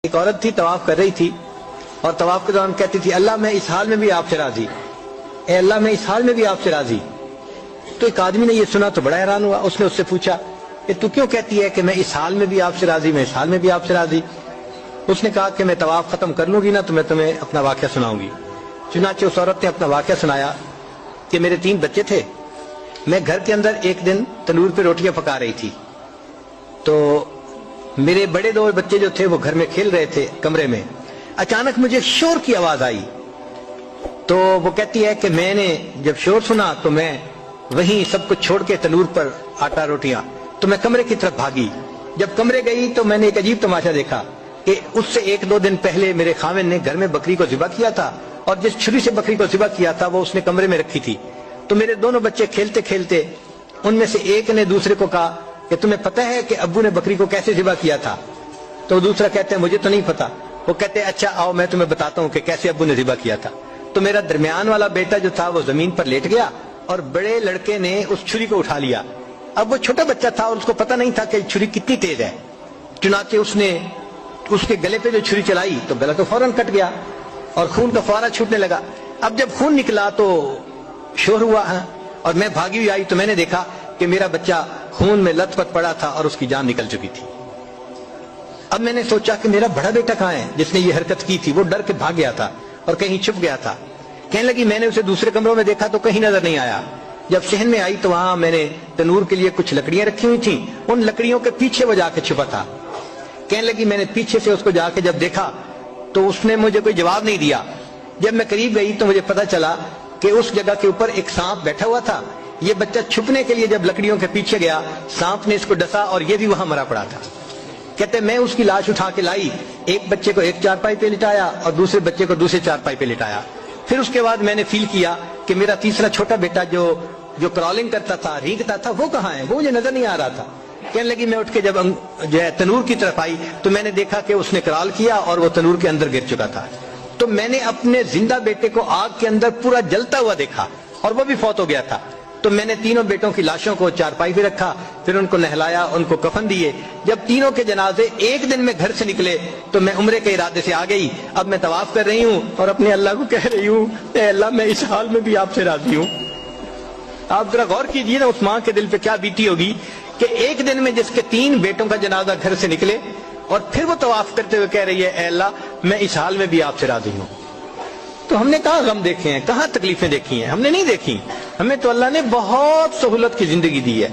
ایک عورت تھی طواف کر رہی تھی اور طواف کے دوران کہتی تھی اللہ میں اس حال میں بھی آپ سے راضی، اے اللہ میں اس حال میں بھی آپ سے راضی۔ تو ایک آدمی نے یہ سنا تو بڑا حیران ہوا، اس نے اس سے پوچھا کہ تو کیوں کہتی ہے کہ میں اس حال میں بھی آپ سے راضی، میں اس حال میں بھی آپ سے راضی؟ اس نے کہا کہ میں طواف ختم کر لوں گی نا تو میں تمہیں اپنا واقعہ سناؤں گی۔ چنانچہ اس عورت نے اپنا واقعہ سنایا کہ میرے 3 بچے تھے، میں گھر کے اندر ایک دن تنور پہ روٹیاں پکا رہی تھی تو میرے بڑے 2 بچے جو تھے وہ گھر میں کھیل رہے تھے کمرے میں، اچانک مجھے شور کی آواز آئی تو وہ کہتی ہے کہ میں نے جب شور سنا تو میں وہیں سب کچھ چھوڑ کے تنور پر آٹا روٹیاں تو میں کمرے کی طرف بھاگی۔ جب کمرے گئی تو میں نے ایک عجیب تماشا دیکھا کہ اس سے 1-2 دن پہلے میرے خاوند نے گھر میں بکری کو ذبح کیا تھا اور جس چھری سے بکری کو ذبح کیا تھا وہ اس نے کمرے میں رکھی تھی۔ تو میرے دونوں بچے کھیلتے کھیلتے ان میں سے ایک نے دوسرے کو کہا کہ تمہیں پتہ ہے کہ ابو نے بکری کو کیسے ذبح کیا تھا؟ تو دوسرا کہتا ہے مجھے تو نہیں پتا۔ وہ کہتے ہیں اچھا آؤ میں تمہیں بتاتا ہوں کہ کیسے ابو نے ذبح کیا تھا۔ تو میرا درمیان والا بیٹا جو تھا وہ زمین پر لیٹ گیا اور بڑے لڑکے نے اس چھری کو اٹھا لیا۔ اب وہ چھوٹا بچہ تھا اور اس کو پتہ نہیں تھا کہ چھری کتنی تیز ہے، چنانچہ اس نے اس کے گلے پہ جو چھری چلائی تو گلا تو فوراً کٹ گیا اور خون کا فوارہ چھوٹنے لگا۔ اب جب خون نکلا تو شور ہوا اور میں بھاگی ہوئی آئی تو میں نے دیکھا کہ میرا بچہ خون میں لت پت پڑا تھا اور اس کی جان نکل چکی تھی۔ اب میں نے سوچا کہ میرا بڑا بیٹا کہاں ہے جس نے یہ حرکت کی تھی؟ وہ ڈر کے بھاگ گیا تھا اور کہیں چھپ گیا تھا۔ کہنے لگی میں نے اسے دوسرے کمروں میں دیکھا تو کہیں نظر نہیں آیا۔ جب صحن میں آئی تو وہاں میں نے تنور کے لیے کچھ لکڑیاں رکھی ہوئی تھیں، ان لکڑیوں کے پیچھے وہ جا کے چھپا تھا۔ کہنے لگی میں نے پیچھے سے اس کو جا کے جب دیکھا تو اس نے مجھے کوئی جواب نہیں دیا۔ جب میں قریب گئی تو مجھے پتا چلا کہ اس جگہ کے اوپر ایک سانپ بیٹھا ہوا تھا۔ یہ بچہ چھپنے کے لیے جب لکڑیوں کے پیچھے گیا سانپ نے اس کو ڈسا اور یہ بھی وہاں مرا پڑا تھا۔ کہتے میں اس کی لاش اٹھا کے لائی، ایک بچے کو ایک چارپائی پہ لٹایا اور دوسرے بچے کو دوسرے چارپائی پہ لٹایا۔ پھر اس کے بعد میں نے فیل کیا کہ میرا تیسرا چھوٹا بیٹا جو کرالنگ کرتا تھا، رینگتا تھا، وہ کہاں ہے؟ وہ مجھے نظر نہیں آ رہا تھا۔ کہنے لگی میں اٹھ کے جب جو ہے تنور کی طرف آئی تو میں نے دیکھا کہ اس نے کرال کیا اور وہ تنور کے اندر گر چکا تھا۔ تو میں نے اپنے زندہ بیٹے کو آگ کے اندر پورا جلتا ہوا دیکھا اور وہ بھی فوت ہو گیا تھا۔ تو میں نے تینوں بیٹوں کی لاشوں کو چارپائی پہ رکھا، پھر ان کو نہلایا، ان کو کفن دیے۔ جب تینوں کے جنازے ایک دن میں گھر سے نکلے تو میں عمرے کے ارادے سے آ گئی۔ اب میں طواف کر رہی ہوں اور اپنے اللہ کو کہہ رہی ہوں اے اللہ میں اس حال میں بھی آپ سے راضی ہوں۔ آپ ذرا غور کیجئے نا اس ماں کے دل پہ کیا بیتی ہوگی کہ ایک دن میں جس کے 3 بیٹوں کا جنازہ گھر سے نکلے اور پھر وہ طواف کرتے ہوئے کہہ رہی ہے اے اللہ میں اس حال میں بھی آپ سے راضی ہوں۔ تو ہم نے کہاں غم دیکھے ہیں، کہاں تکلیفیں دیکھی ہیں؟ ہم نے نہیں دیکھی۔ ہمیں تو اللہ نے بہت سہولت کی زندگی دی ہے۔